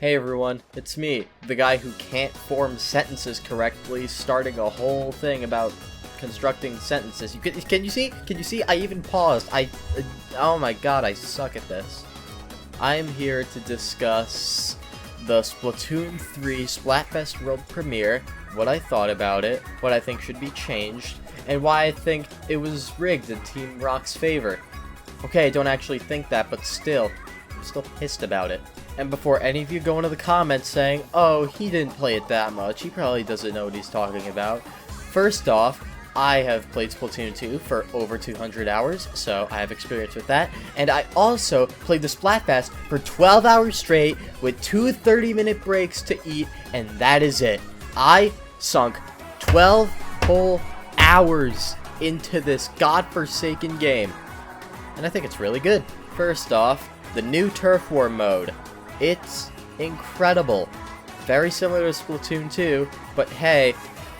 Hey everyone, it's me, the guy who can't form sentences correctly, starting a whole thing about constructing sentences. Can you see? Can you see? I even paused. Oh my god, I suck at this. I'm here to discuss the Splatoon 3 Splatfest World Premiere, what I thought about it, what I think should be changed, and why I think it was rigged in Team Rock's favor. Okay, I don't actually think that, but still, I'm still pissed about it. And before any of you go into the comments saying, oh, he didn't play it that much, he probably doesn't know what he's talking about. First off, I have played Splatoon 2 for over 200 hours, so I have experience with that. And I also played the Splatfest for 12 hours straight with 2 30-minute breaks to eat, and that is it. I sunk 12 whole hours into this godforsaken game. And I think it's really good. First off, the new Turf War mode. It's incredible. Very similar to Splatoon 2, but hey,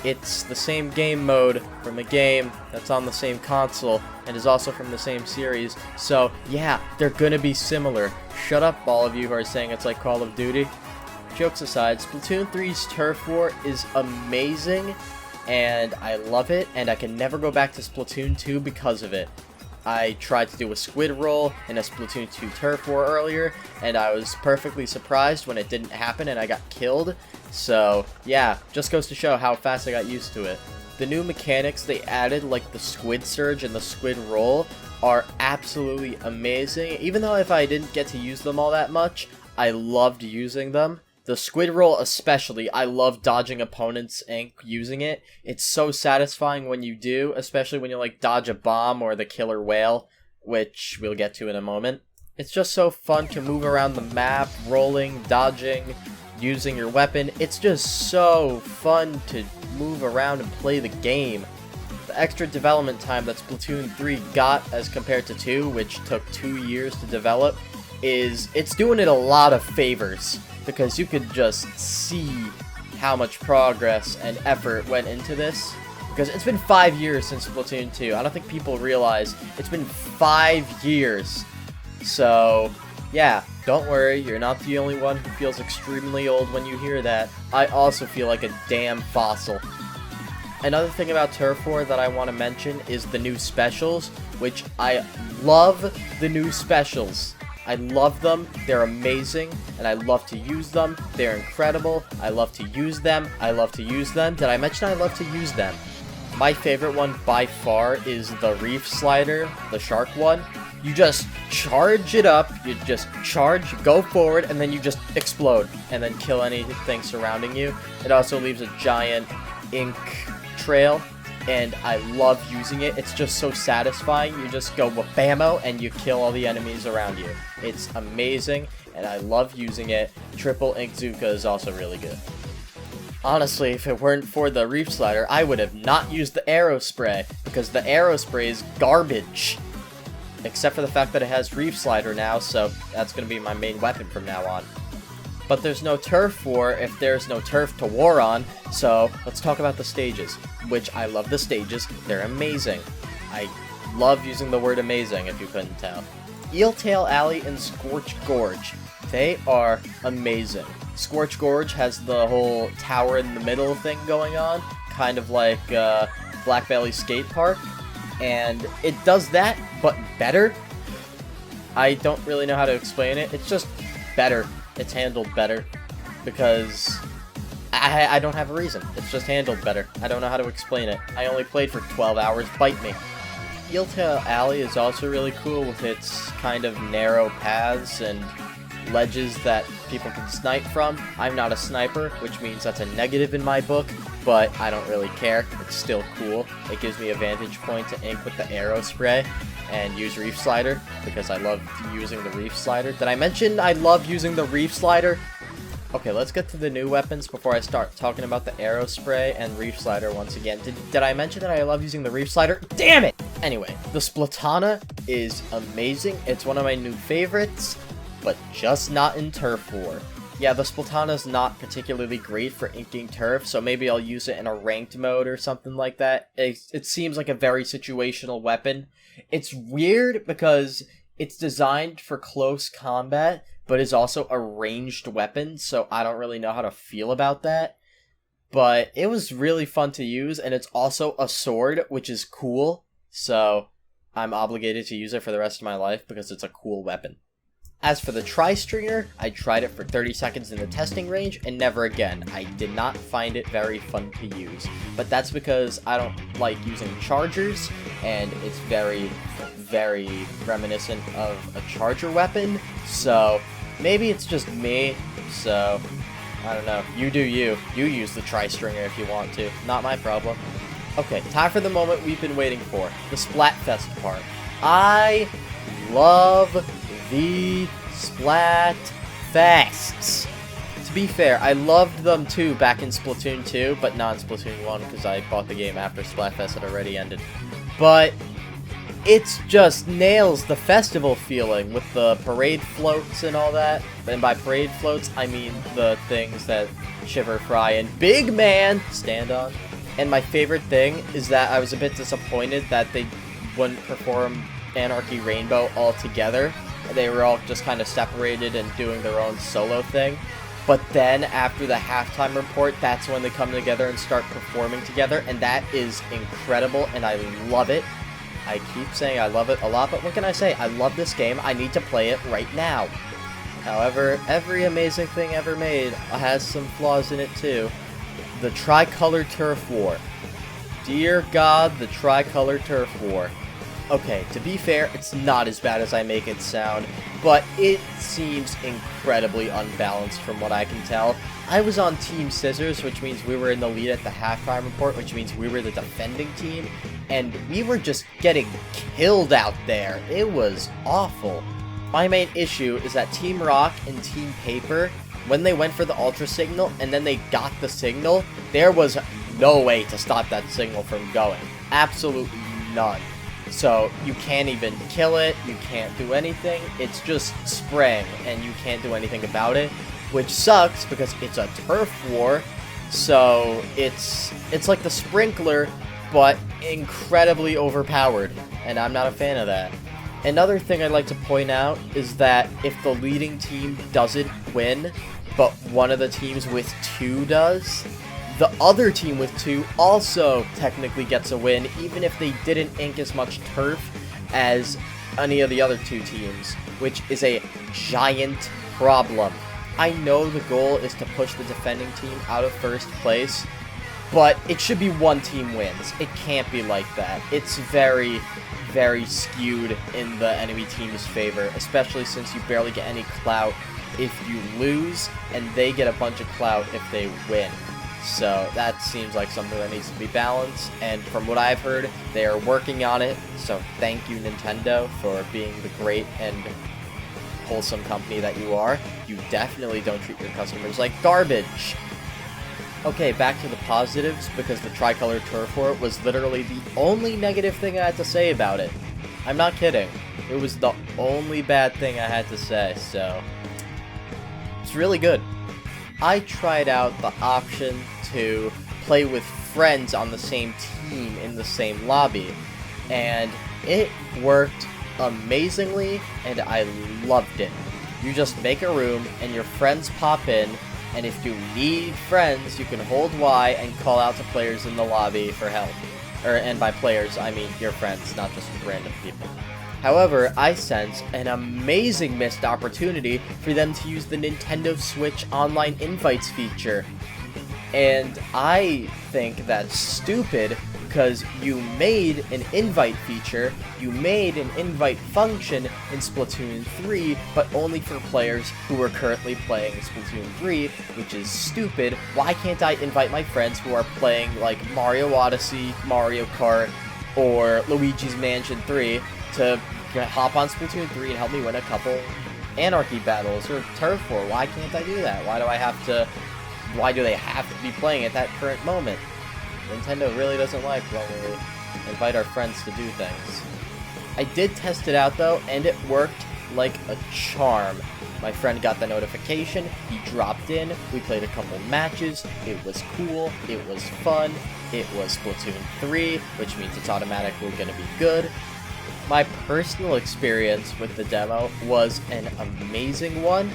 it's the same game mode from a game that's on the same console and is also from the same series. So yeah, they're gonna be similar. Shut up, all of you who are saying it's like Call of Duty. Jokes aside, Splatoon 3's Turf War is amazing, and I love it, and I can never go back to Splatoon 2 because of it. I tried to do a squid roll in a Splatoon 2 Turf War earlier, and I was perfectly surprised when it didn't happen and I got killed. So, yeah, just goes to show how fast I got used to it. The new mechanics they added, like the squid surge and the squid roll, are absolutely amazing. Even though if I didn't get to use them all that much, I loved using them. The squid roll especially, I love dodging opponents' ink using it. It's so satisfying when you do, especially when you like dodge a bomb or the killer whale, which we'll get to in a moment. It's just so fun to move around the map, rolling, dodging, using your weapon. It's just so fun to move around and play the game. The extra development time that Splatoon 3 got as compared to 2, which took 2 years to develop, it's doing it a lot of favors. Because you could just see how much progress and effort went into this. Because it's been 5 years since Splatoon 2. I don't think people realize it's been 5 years. So, yeah, don't worry, you're not the only one who feels extremely old when you hear that. I also feel like a damn fossil. Another thing about Turf War that I want to mention is the new specials, which I love the new specials. I love them, they're amazing, and I love to use them. They're incredible. I love to use them. I love to use them. Did I mention I love to use them? My favorite one by far is the reef slider, the shark one. You just charge it up, you just charge, go forward, and then you just explode, and then kill anything surrounding you. It also leaves a giant ink trail, and I love using it. It's just so satisfying. You just go wabamo and you kill all the enemies around you. It's amazing, and I love using it. Triple Ink Zuka is also really good. Honestly, if it weren't for the reef slider, I would have not used the arrow spray, because the arrow spray is garbage. Except for the fact that it has reef slider now, so that's going to be my main weapon from now on. But there's no Turf War if there's no turf to war on, so let's talk about the stages, which I love the stages. They're amazing. I love using the word amazing, if you couldn't tell. Eeltail Alley and Scorch Gorge. They are amazing. Scorch Gorge has the whole tower in the middle thing going on, kind of like Black Valley Skate Park, and it does that, but better. I don't really know how to explain it. It's just better. It's handled better, because I don't have a reason. It's just handled better. I don't know how to explain it. I only played for 12 hours. Bite me. Eeltail Alley is also really cool with its kind of narrow paths and ledges that people can snipe from. I'm not a sniper, which means that's a negative in my book, but I don't really care. It's still cool. It gives me a vantage point to ink with the arrow spray and use reef slider, because I love using the reef slider. Did I mention I love using the reef slider? Okay, let's get to the new weapons before I start talking about the arrow spray and reef slider once again. Did I mention that I love using the reef slider? Damn it! Anyway, the Splatana is amazing. It's one of my new favorites, but just not in Turf War. Yeah, the Splatana's not particularly great for inking turf, so maybe I'll use it in a ranked mode or something like that. It seems like a very situational weapon. It's weird because it's designed for close combat, but is also a ranged weapon, so I don't really know how to feel about that. But it was really fun to use, and it's also a sword, which is cool, so I'm obligated to use it for the rest of my life because it's a cool weapon. As for the tri-stringer, I tried it for 30 seconds in the testing range, and never again. I did not find it very fun to use. But that's because I don't like using chargers, and it's very, very reminiscent of a charger weapon. So, maybe it's just me, so I don't know. You do you. You use the tri-stringer if you want to. Not my problem. Okay, time for the moment we've been waiting for. The Splatfest part. I love the Splatfests. To be fair, I loved them too back in Splatoon 2, but not in Splatoon 1 because I bought the game after Splatfest had already ended. But it's just nails the festival feeling with the parade floats and all that. And by parade floats, I mean the things that Shiver, Fry, and Big Man stand on. And my favorite thing is that I was a bit disappointed that they wouldn't perform Anarchy Rainbow all together. They were all just kind of separated and doing their own solo thing. But then, after the halftime report, that's when they come together and start performing together, and that is incredible, and I love it. I keep saying I love it a lot, but what can I say? I love this game. I need to play it right now. However, every amazing thing ever made has some flaws in it, too. The Tricolor Turf War. Dear God, the Tricolor Turf War. Okay, to be fair, it's not as bad as I make it sound, but it seems incredibly unbalanced from what I can tell. I was on Team Scissors, which means we were in the lead at the halftime report, which means we were the defending team, and we were just getting killed out there. It was awful. My main issue is that Team Rock and Team Paper, when they went for the Ultra Signal and then they got the signal, there was no way to stop that signal from going. Absolutely none. So, you can't even kill it, you can't do anything, it's just spraying, and you can't do anything about it, which sucks because it's a turf war, so it's like the sprinkler, but incredibly overpowered, and I'm not a fan of that. Another thing I'd like to point out is that if the leading team doesn't win, but one of the teams with 2 does, the other team with 2 also technically gets a win, even if they didn't ink as much turf as any of the other 2 teams, which is a giant problem. I know the goal is to push the defending team out of first place, but it should be one team wins. It can't be like that. It's very, very skewed in the enemy team's favor, especially since you barely get any clout if you lose, and they get a bunch of clout if they win. So that seems like something that needs to be balanced, and from what I've heard, they are working on it, so thank you, Nintendo, for being the great and wholesome company that you are. You definitely don't treat your customers like garbage. Okay, back to the positives, because the Tricolor Turf War was literally the only negative thing I had to say about it. I'm not kidding. It was the only bad thing I had to say, so it's really good. I tried out the option to play with friends on the same team in the same lobby, and it worked amazingly, and I loved it. You just make a room, and your friends pop in, and if you need friends, you can hold Y and call out to players in the lobby for help. And by players, I mean your friends, not just random people. However, I sense an amazing missed opportunity for them to use the Nintendo Switch Online Invites feature. And I think that's stupid, because you made an invite feature, you made an invite function in Splatoon 3, but only for players who are currently playing Splatoon 3, which is stupid. Why can't I invite my friends who are playing, like, Mario Odyssey, Mario Kart, or Luigi's Mansion 3 to hop on Splatoon 3 and help me win a couple Anarchy battles or Turf War? Why can't I do that? Why do they have to be playing at that current moment? Nintendo really doesn't like when we invite our friends to do things. I did test it out though, and it worked like a charm. My friend got the notification, he dropped in, we played a couple matches, it was cool, it was fun, it was Splatoon 3, which means it's automatically gonna be good. my personal experience with the demo was an amazing one,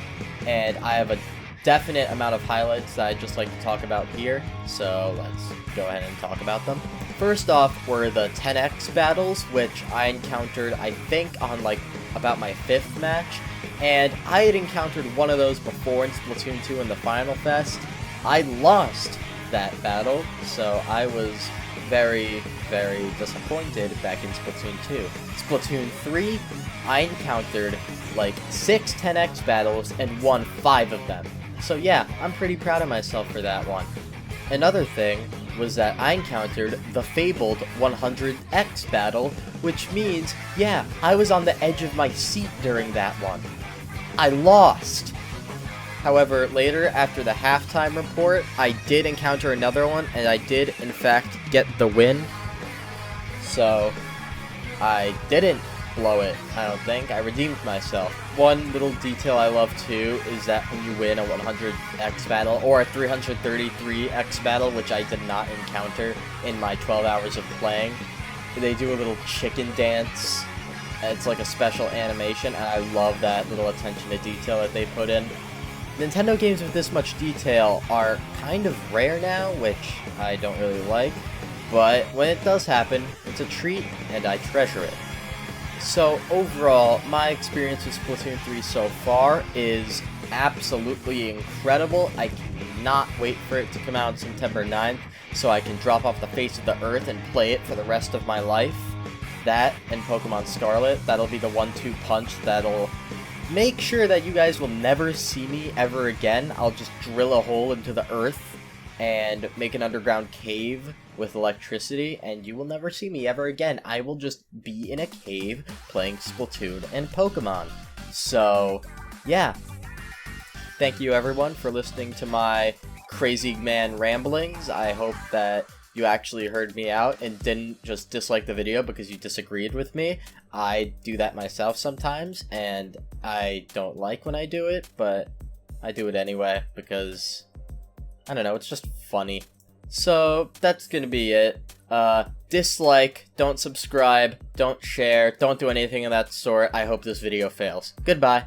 and I have a definite amount of highlights that I'd just like to talk about here, so let's go ahead and talk about them. First off were the 10x battles, which I encountered, I think, on like about my 5th match, and I had encountered one of those before in Splatoon 2 in the Final Fest. I lost that battle, so I was very, very disappointed back in Splatoon 2. Splatoon 3, I encountered like 6 10x battles and won 5 of them. So yeah, I'm pretty proud of myself for that one. Another thing was that I encountered the fabled 100x battle, which means, yeah, I was on the edge of my seat during that one. I lost! However, later, after the halftime report, I did encounter another one, and I did, in fact, get the win. So, I didn't blow it, I don't think. I redeemed myself. One little detail I love, too, is that when you win a 100x battle, or a 333x battle, which I did not encounter in my 12 hours of playing, they do a little chicken dance. It's like a special animation, and I love that little attention to detail that they put in. Nintendo games with this much detail are kind of rare now, which I don't really like, but when it does happen, it's a treat, and I treasure it. So overall, my experience with Splatoon 3 so far is absolutely incredible. I cannot wait for it to come out on September 9th, so I can drop off the face of the earth and play it for the rest of my life. That and Pokemon Scarlet, that'll be the 1-2 punch that'll make sure that you guys will never see me ever again. I'll just drill a hole into the earth and make an underground cave with electricity, and you will never see me ever again. I will just be in a cave playing Splatoon and Pokemon. So, yeah. Thank you everyone for listening to my crazy man ramblings. I hope that you actually heard me out and didn't just dislike the video because you disagreed with me. I do that myself sometimes, and I don't like when I do it, but I do it anyway because, I don't know, it's just funny. So, that's gonna be it. Dislike, don't subscribe, don't share, don't do anything of that sort. I hope this video fails. Goodbye.